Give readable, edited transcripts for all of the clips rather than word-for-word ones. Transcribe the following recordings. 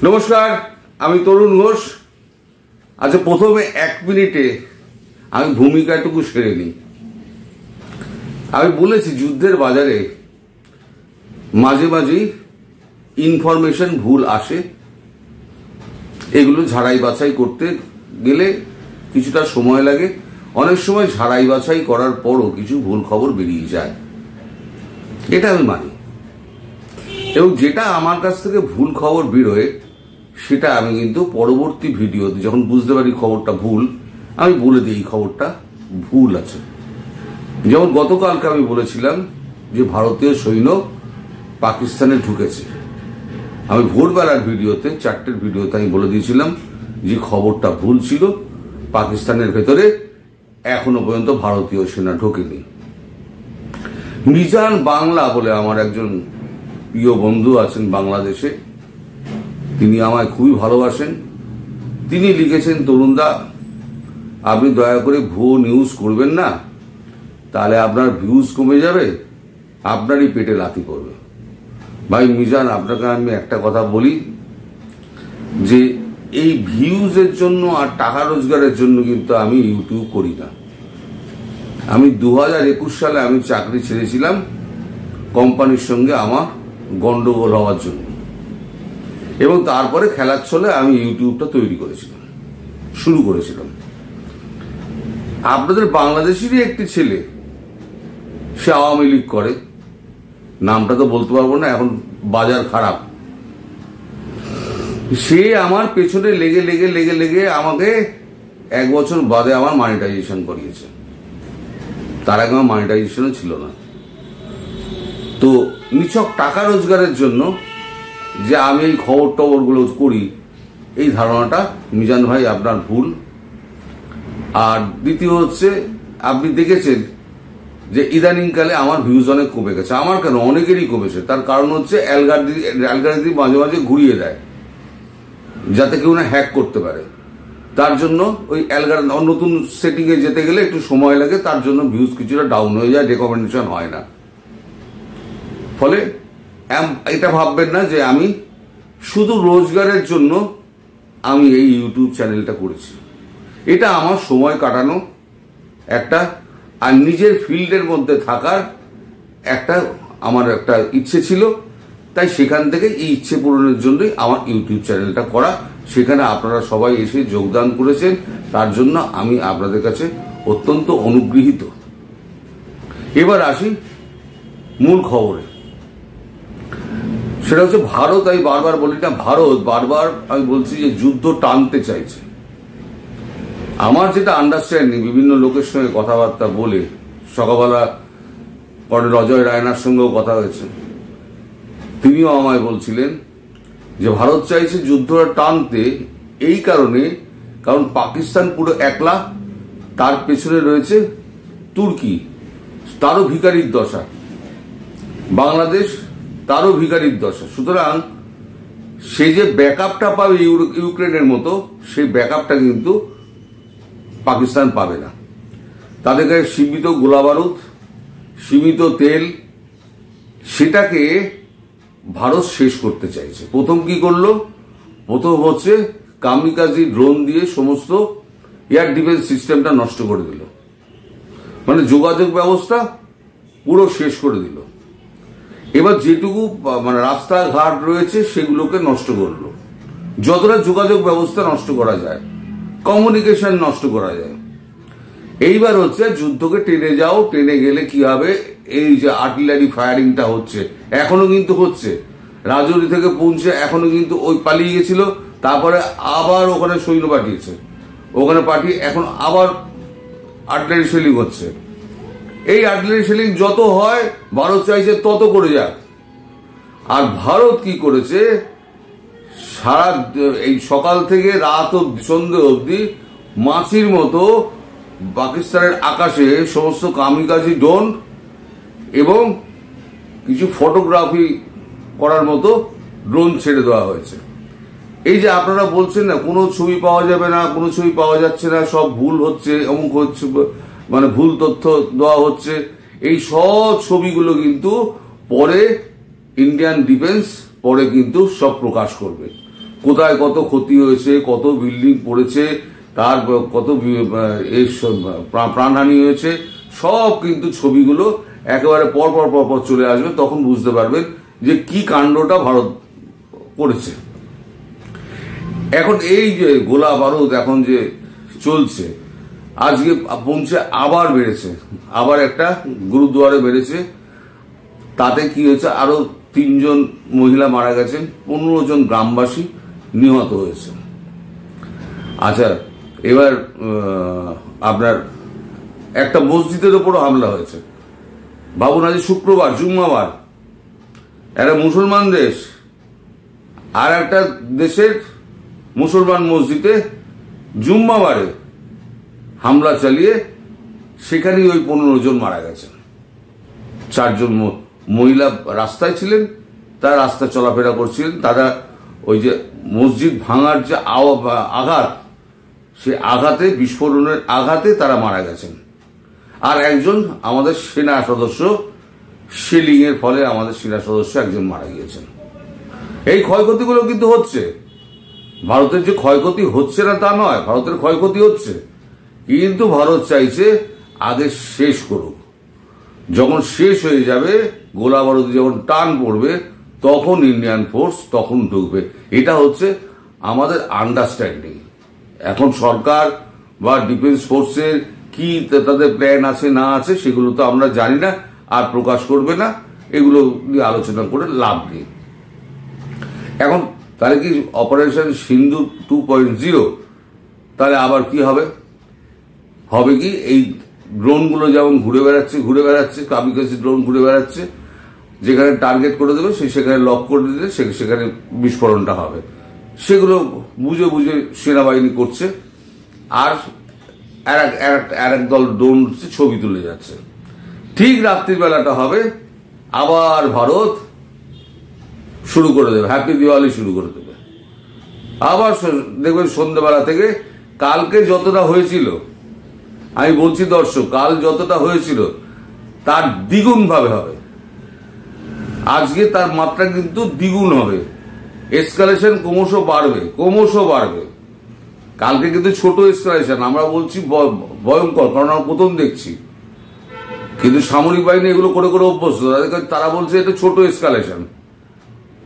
নমস্কার, আমি তরুণ ঘোষ। আচ্ছা, প্রথমে 1 মিনিটে আমি ভূমিকাটুকু সেরে নিই। আমি বলেছি যুদ্ধের বাজারে মাঝে মাঝেই ইনফরমেশন ভুল আসে। এগুলো ঝাড়াই বাছাই করতে গেলে কিছুটা সময় লাগে। অনেক সময় ঝাড়াই বাছাই করার পরও কিছু ভুল খবর বেরিয়ে যায়, এটা আমি মানি। এবং যেটা আমার কাছ থেকে ভুল খবর বেরোয় সেটা আমি কিন্তু পরবর্তী ভিডিওতে যখন বুঝতে পারি খবরটা ভুল, আমি বলে দিই এই খবরটা ভুল আছে। যেমন গতকালকে আমি বলেছিলাম যে ভারতীয় সৈন্য পাকিস্তানে ঢুকেছে। আমি ভোরবেলার ভিডিওতে 4টের ভিডিওতে আমি বলে দিয়েছিলাম যে খবরটা ভুল ছিল। পাকিস্তানের ভেতরে এখনো পর্যন্ত ভারতীয় সেনা ঢোকেনি। মিজান বাংলা বলে আমার একজন প্রিয় বন্ধু আছেন বাংলাদেশে, তিনি আমায় খুবই ভালোবাসেন। তিনি লিখেছেন, তরুণদা আপনি দয়া করে ভুয়ো নিউজ করবেন না, তাহলে আপনার ভিউজ কমে যাবে, আপনারই পেটে লাথি পড়বে। ভাই মিজান, আপনাকে আমি একটা কথা বলি যে এই ভিউজের জন্য আর টাকা রোজগারের জন্য কিন্তু আমি ইউটিউব করি না। আমি 2021 সালে আমি চাকরি ছেড়েছিলাম কোম্পানির সঙ্গে আমার গন্ডগোল হওয়ার জন্য, এবং তারপরে খেলার ছলে আমি ইউটিউবটা তৈরি করেছিলাম, শুরু করেছিলাম। আপনাদের বাংলাদেশেরই একটি ছেলে, সে আওয়ামী লীগ করে, নামটা তো বলতে পারবো না, এখন বাজার খারাপ। সে আমার পেছনে লেগে লেগে লেগে লেগে আমাকে 1 বছর বাদে আমার মনিটাইজেশন করিয়েছে। তার আগে আমার মনিটাইজেশনও ছিল না। তো নিছক টাকা রোজগারের জন্য যে আমি এই খবর টবরগুলো করি, এই ধারণাটা মিজান ভাই আপনার ভুল। আর দ্বিতীয় হচ্ছে, আপনি দেখেছেন যে ইদানিংকালে আমার ভিউজ অনেক কমে গেছে। আমার কেন, অনেকেরই কমেছে। তার কারণ হচ্ছে অ্যালগরিদম মাঝে মাঝে ঘুরিয়ে দেয় যাতে কেউ না হ্যাক করতে পারে। তার জন্য ওই অ্যালগরিদম নতুন সেটিংয়ে যেতে গেলে একটু সময় লাগে, তার জন্য ভিউজ কিছুটা ডাউন হয়ে যায়, রেকমেন্ডেশন হয় না। ফলে এটা ভাববেন না যে আমি শুধু রোজগারের জন্য আমি এই ইউটিউব চ্যানেলটা করেছি। এটা আমার সময় কাটানো একটা, আর নিজের ফিল্ডের মধ্যে থাকার আমার একটা ইচ্ছে ছিল। তাই সেখান থেকে এই ইচ্ছে পূরণের জন্যই আমার ইউটিউব চ্যানেলটা করা। সেখানে আপনারা সবাই এসে যোগদান করেছেন, তার জন্য আমি আপনাদের কাছে অত্যন্ত অনুগৃহীত। এবার আসি মূল খবরে। সেটা হচ্ছে ভারত। আমি বারবার বলি না, ভারত বারবার আমি বলছি যে যুদ্ধ টানতে চাইছে। আমার যেটা আন্ডারস্ট্যান্ডিং, বিভিন্ন লোকের সঙ্গে কথাবার্তা বলে, সকালবেলা কর্নেল অজয় রায়নার সঙ্গেও কথা হয়েছে, তিনিও আমায় বলছিলেন যে ভারত চাইছে যুদ্ধটা টানতে এই কারণে, কারণ পাকিস্তান পুরো একলা, তার পেছনে রয়েছে তুর্কি, তারও ভিখারির দশা, বাংলাদেশ তারও ভিখারির দশা। সুতরাং সে যে ব্যাকআপটা পাবে ইউক্রেনের মতো, সেই ব্যাকআপটা কিন্তু পাকিস্তান পাবে না। তাদের কাছে সীমিত গোলাবারুদ, সীমিত তেল, সেটাকে ভারত শেষ করতে চাইছে। প্রথম কি করলো? প্রথম হচ্ছে কামিকাজি ড্রোন দিয়ে সমস্ত এয়ার ডিফেন্স সিস্টেমটা নষ্ট করে দিল, মানে যোগাযোগ ব্যবস্থা পুরো শেষ করে দিল। এবার যেটুকু মানে রাস্তাঘাট রয়েছে সেগুলোকে নষ্ট করলো, যতটা যোগাযোগ ব্যবস্থা নষ্ট করা যায়, কমিউনিকেশন নষ্ট করা যায়। এইবার হচ্ছে যুদ্ধকে টেনে যাও, টেনে গেলে কি হবে? এই যে আর্টিলারি ফায়ারিংটা হচ্ছে, এখনো কিন্তু হচ্ছে। রাজৌরি থেকে পৌঁছে এখনো কিন্তু ওই পালিয়ে গেছিল, তারপরে আবার ওখানে সৈন্য পাঠিয়েছে, ওখানে পাঠিয়ে এখন আবার আর্টিলারি শেলিং হচ্ছে। এই আর্টিলারি শেলিং যত হয় ভারত চাইছে তত করে যাক। আর ভারত কি করেছে? সারা এই সকাল থেকে রাত অব্দি, সন্ধ্যে অব্দি মাছির মতো পাকিস্তানের আকাশে সমস্ত কামিকাজি ড্রোন এবং কিছু ফটোগ্রাফি করার মতো ড্রোন ছেড়ে দেওয়া হয়েছে। এই যে আপনারা বলছেন না কোনো ছবি পাওয়া যাবে না, কোনো ছবি পাওয়া যাচ্ছে না, সব ভুল হচ্ছে, অমুক হচ্ছে, মানে ভুল তথ্য দেওয়া হচ্ছে, এই সব ছবিগুলো কিন্তু পরে ইন্ডিয়ান ডিফেন্স পরে কিন্তু সব প্রকাশ করবে। কোথায় কত ক্ষতি হয়েছে, কত বিল্ডিং পড়েছে, তার কত প্রাণহানি হয়েছে, সব কিন্তু ছবিগুলো একেবারে পর চলে আসবে। তখন বুঝতে পারবেন যে কি কাণ্ডটা ভারত করেছে। এখন এই যে গোলা বারুদ এখন যে চলছে, আজকে পৌঁছে আবার বেড়েছে, আবার একটা গুরুদুয়ারে বেড়েছে। তাতে কি হয়েছে, আরো 3 জন মহিলা মারা গেছেন, 15 জন গ্রামবাসী নিহত হয়েছে। আচ্ছা, এবার আপনার একটা মসজিদের উপরও হামলা হয়েছে। ভাবুন, আজ শুক্রবার, জুম্মাবার, একটা মুসলমান দেশ আর একটা দেশের মুসলমান মসজিদে জুম্মাবারে হামলা চালিয়ে সেখানেই ওই 15 জন মারা গেছেন। 4 জন মহিলা রাস্তায় ছিলেন, তারা রাস্তা চলাফেরা করছিলেন, তারা ওই যে মসজিদ ভাঙার যে আঘাত, সে আঘাতে, বিস্ফোরণের আঘাতে তারা মারা গেছেন। আর একজন আমাদের সেনা সদস্য, শেলিং এর ফলে আমাদের সেনা সদস্য একজন মারা গিয়েছেন। এই ক্ষয়ক্ষতিগুলো কিন্তু হচ্ছে। ভারতের যে ক্ষয়ক্ষতি হচ্ছে না তা নয়, ভারতের ক্ষয়ক্ষতি হচ্ছে, কিন্তু ভারত চাইছে আগে শেষ করুক। যখন শেষ হয়ে যাবে, গোলা বারুদে যখন টান পড়বে, তখন ইন্ডিয়ান ফোর্স তখন ঢুকবে। এটা হচ্ছে আমাদের আন্ডারস্ট্যান্ডিং। এখন সরকার বা ডিফেন্স ফোর্সের কি তাদের প্ল্যান আছে না আছে সেগুলো তো আমরা জানি না, আর প্রকাশ করবে না, এগুলো নিয়ে আলোচনা করে লাভ নেই। এখন তাহলে কি অপারেশন সিন্ধু 2.0, তাহলে আবার কি হবে? হবে কি, এই ড্রোনগুলো যেমন ঘুরে বেড়াচ্ছে, কামিকাজি ড্রোন ঘুরে বেড়াচ্ছে, যেখানে টার্গেট করে দেবে সেখানে লক করে দিলে সেখানে বিস্ফোরণটা হবে। সেগুলো বুঝে সেনাবাহিনী করছে, আর এক দল ড্রোন ছবি তুলে যাচ্ছে। ঠিক রাত্রিবেলাটা হবে, আবার ভারত শুরু করে দেবে, হ্যাপি দিওয়ালি শুরু করে দেবে। আবার দেখবেন সন্ধ্যাবেলা থেকে কালকে যতটা হয়েছিল, আমি বলছি দর্শক, কাল যতটা হয়েছিল তার দ্বিগুণ ভাবে হবে। আজকে তার মাত্রা কিন্তু দ্বিগুণ হবে, এসকালেশন ক্রমশ বাড়বে। কালকে কিন্তু ছোট এসকালেশন, আমরা বলছি ভয়ঙ্কর, কারণ আমরা প্রথম দেখছি, কিন্তু সামরিক বাহিনী এগুলো করে অভ্যস্ত। তারা বলছে এটা ছোট এসকালেশন,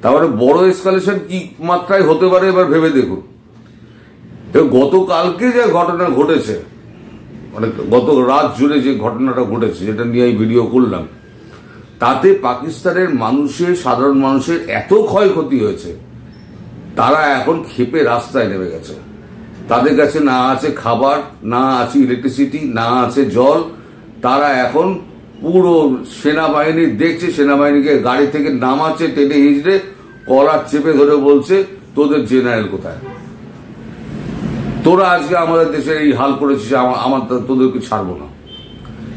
তারপরে বড় এসকালেশন কি মাত্রায় হতে পারে এবার ভেবে দেখুন। গতকালকে যে ঘটনা ঘটেছে, মানে গত রাত জুড়ে যে ঘটনাটা ঘটেছে, যেটা নিয়ে আমি ভিডিও করলাম, তাতে পাকিস্তানের সাধারণ মানুষের এত ক্ষয়ক্ষতি হয়েছে, তারা এখন ক্ষেপে রাস্তায় নেমে গেছে। তাদের কাছে না আছে খাবার, না আছে ইলেকট্রিসিটি, না আছে জল। তারা এখন পুরো সেনাবাহিনী দেখছে, সেনাবাহিনীকে গাড়ি থেকে নামাচ্ছে, টেনে হিঁচড়ে কলার চেপে ধরে বলছে, তোদের জেনারেল কোথায়? তোরা আজকে আমাদের দেশের এই হাল করেছিস, আমার তোদেরকে ছাড়বো না।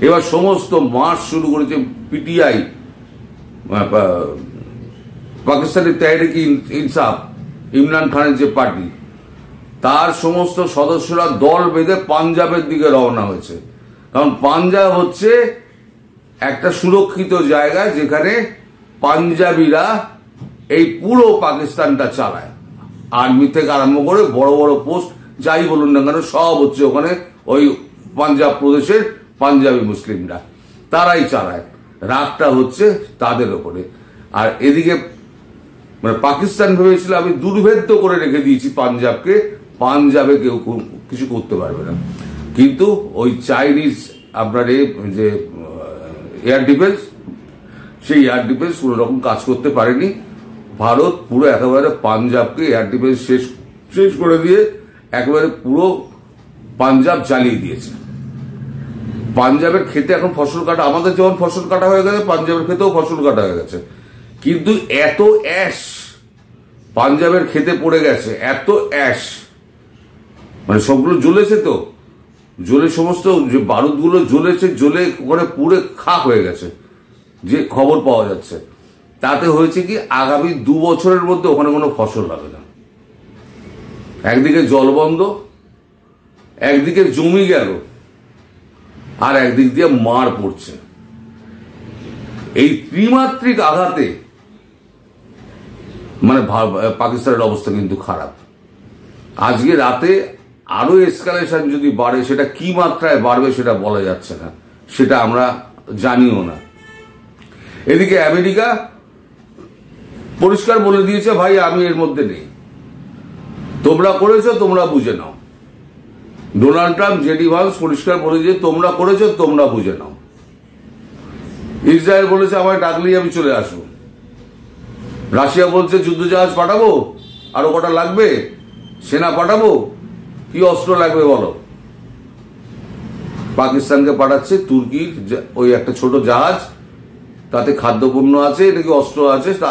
এবার সমস্ত মার্চ শুরু করেছে পিটিআই, পাকিস্তানি তেহরিক ইনসাফ, ইমরান খানের যে পার্টি, তার সমস্ত সদস্যরা দল বেঁধে পাঞ্জাবের দিকে রওনা হয়েছে। কারণ পাঞ্জাব হচ্ছে একটা সুরক্ষিত জায়গা, যেখানে পাঞ্জাবিরা এই পুরো পাকিস্তানটা চালায়। আর্মি থেকে আরম্ভ করে বড় বড় পোস্ট যাই বলুন না কেন, সব হচ্ছে ওখানে ওই পাঞ্জাব প্রদেশের পাঞ্জাবি মুসলিমরা, তারাই চালায়। রাগটা হচ্ছে তাদের ওপরে। আর এদিকে মানে পাকিস্তান ভেবেছিল আমি দুর্ভেদ্য করে রেখে দিয়েছি পাঞ্জাবকে, পাঞ্জাবে কেউ কিছু করতে পারবে না। কিন্তু ওই চাইনিজ আপনার যে এয়ার ডিফেন্স, সেই এয়ার ডিফেন্স কোন রকম কাজ করতে পারেনি। ভারত পুরো একেবারে পাঞ্জাবকে এয়ার ডিফেন্স শেষ করে দিয়ে একেবারে পুরো পাঞ্জাব জ্বালিয়ে দিয়েছে। পাঞ্জাবের ক্ষেতে এখন ফসল কাটা, আমাদের যেমন ফসল কাটা হয়ে গেছে, পাঞ্জাবের ক্ষেতেও ফসল কাটা হয়ে গেছে। কিন্তু এত অ্যাশ পাঞ্জাবের ক্ষেতে পড়ে গেছে, এত অ্যাশ, মানে সবগুলো জ্বলেছে, তো জ্বলে সমস্ত যে বারুদগুলো জ্বলেছে, জ্বলে ওখানে পুড়ে খাক হয়ে গেছে, যে খবর পাওয়া যাচ্ছে। তাতে হয়েছে কি, আগামী 2 বছরের মধ্যে ওখানে কোনো ফসল হবে না। একদিকে জল বন্ধ, একদিকে জমি গেল, আর একদিক দিয়ে মার পড়ছে। এই ত্রিমাত্রিক আঘাতে মানে পাকিস্তানের অবস্থা কিন্তু খারাপ। আজকে রাতে আরো এসকালেশন যদি বাড়ে, সেটা কি মাত্রায় বাড়বে সেটা বলা যাচ্ছে না, সেটা আমরা জানিও না। এদিকে আমেরিকা পরিষ্কার বলে দিয়েছে, ভাই আমি এর মধ্যে নেই, তোমরা করেছো তোমরা বুঝে নাও। ডোনাল্ড ট্রাম্প, জেডি ভান্স পরিষ্কার বলে দিয়েছে তোমরা করেছো তোমরা বুঝে নাও। ইসরায়েল বলেছে আমায় ডাকলেই আমি চলে আসবো। রাশিয়া বলছে যুদ্ধজাহাজ পাঠাবো, আরো কটা লাগবে, সেনা পাঠাবো, কি অস্ত্র লাগবে বলো। পাকিস্তানকে পাঠাচ্ছে তুর্কির ওই একটা ছোট জাহাজ, তাতে খাদ্যপণ্য আছে, নাকি অস্ত্র আছে তা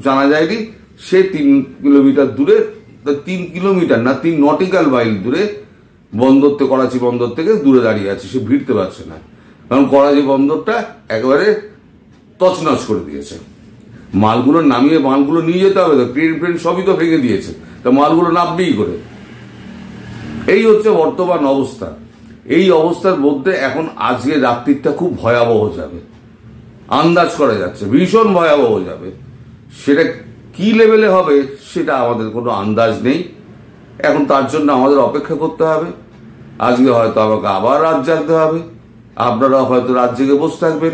জানা যায়নি। সে 3 কিলোমিটার দূরে, 3 কিলোমিটার না 3 নটিক্যাল মাইল দূরে বন্দর থেকে, করাচি বন্দর থেকে দূরে দাঁড়িয়ে আছে, সে ভিড়তে পারছে না, কারণ করাচি বন্দরটা একেবারে তছনছ করে দিয়েছে। মালগুলো নামিয়ে মালগুলো নিয়ে যেতে হবে তো, ট্রেন সবই তো ভেঙে দিয়েছে, তা মালগুলো নামবেই করে। এই হচ্ছে বর্তমান অবস্থা। এই অবস্থার মধ্যে এখন আজকে রাত্রিটা খুব ভয়াবহ যাবে, আন্দাজ করা যাচ্ছে ভীষণ ভয়াবহ যাবে। সেটা কি লেভেলে হবে সেটা আমাদের কোনো আন্দাজ নেই। এখন তার জন্য আমাদের অপেক্ষা করতে হবে। আজকে হয়তো আমাকে আবার রাত জাগতে হবে, আপনারা হয়তো রাত জেগে বসে থাকবেন।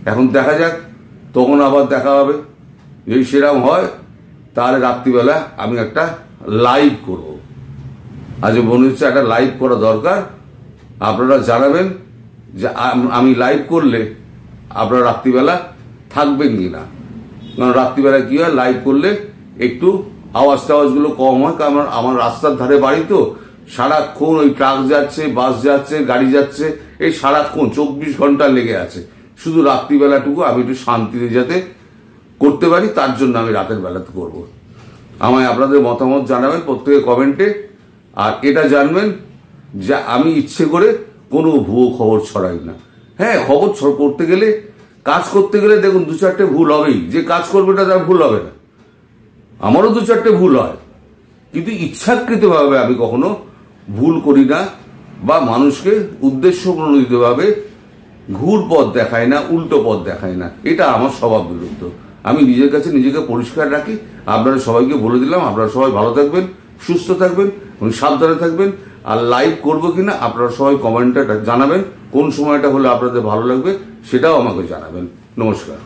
এখন দেখা যাক, তখন আবার দেখা হবে। যদি সেরকম হয় তাহলে রাত্রিবেলা আমি একটা লাইভ করব। আজ মনে হচ্ছে একটা লাইভ করা দরকার। আপনারা জানাবেন যে আমি লাইভ করলে আপনারা রাত্রিবেলা থাকবেন কিনা, কারণ রাত্রিবেলা কি হয়, লাইভ করলে একটু আওয়াজ টাওয়াজগুলো কম হয়, কারণ আমার রাস্তার ধারে বাড়ি তো, সারাক্ষণ ওই ট্রাক যাচ্ছে, বাস যাচ্ছে, গাড়ি যাচ্ছে, এই সারাক্ষণ 24 ঘন্টা লেগে আছে। শুধু রাত্রিবেলাটুকু আমি একটু শান্তিতে যাতে করতে পারি, তার জন্য আমি রাতের বেলাতে করব। আমায় আপনাদের মতামত জানাবেন প্রত্যেকে কমেন্টে। আর এটা জানবেন যে আমি ইচ্ছে করে কোনো ভুয়ো খবর ছড়াই না। হ্যাঁ, খবর করতে গেলে, কাজ করতে গেলে দেখুন 2-4টে ভুল হবেই, যে কাজ করবে না তার ভুল হবে না, আমারও 2-4টে ভুল হয়, কিন্তু ইচ্ছাকৃতভাবে আমি কখনো ভুল করি না, বা মানুষকে উদ্দেশ্য প্রণোদিতভাবে ঘুর পথ দেখায় না, উল্টো পথ দেখায় না। এটা আমার স্বভাব বিরুদ্ধ। আমি নিজের কাছে নিজেকে পরিষ্কার রাখি। আপনারা সবাইকে বলে দিলাম, আপনারা সবাই ভালো থাকবেন, সুস্থ থাকবেন এবং সাবধানে থাকবেন। আর লাইভ করবো কিনা আপনারা সবাই কমেন্টে জানাবেন, কোন সময়টা হলে আপনাদের ভালো লাগবে সেটাও আমাকে জানাবেন। নমস্কার।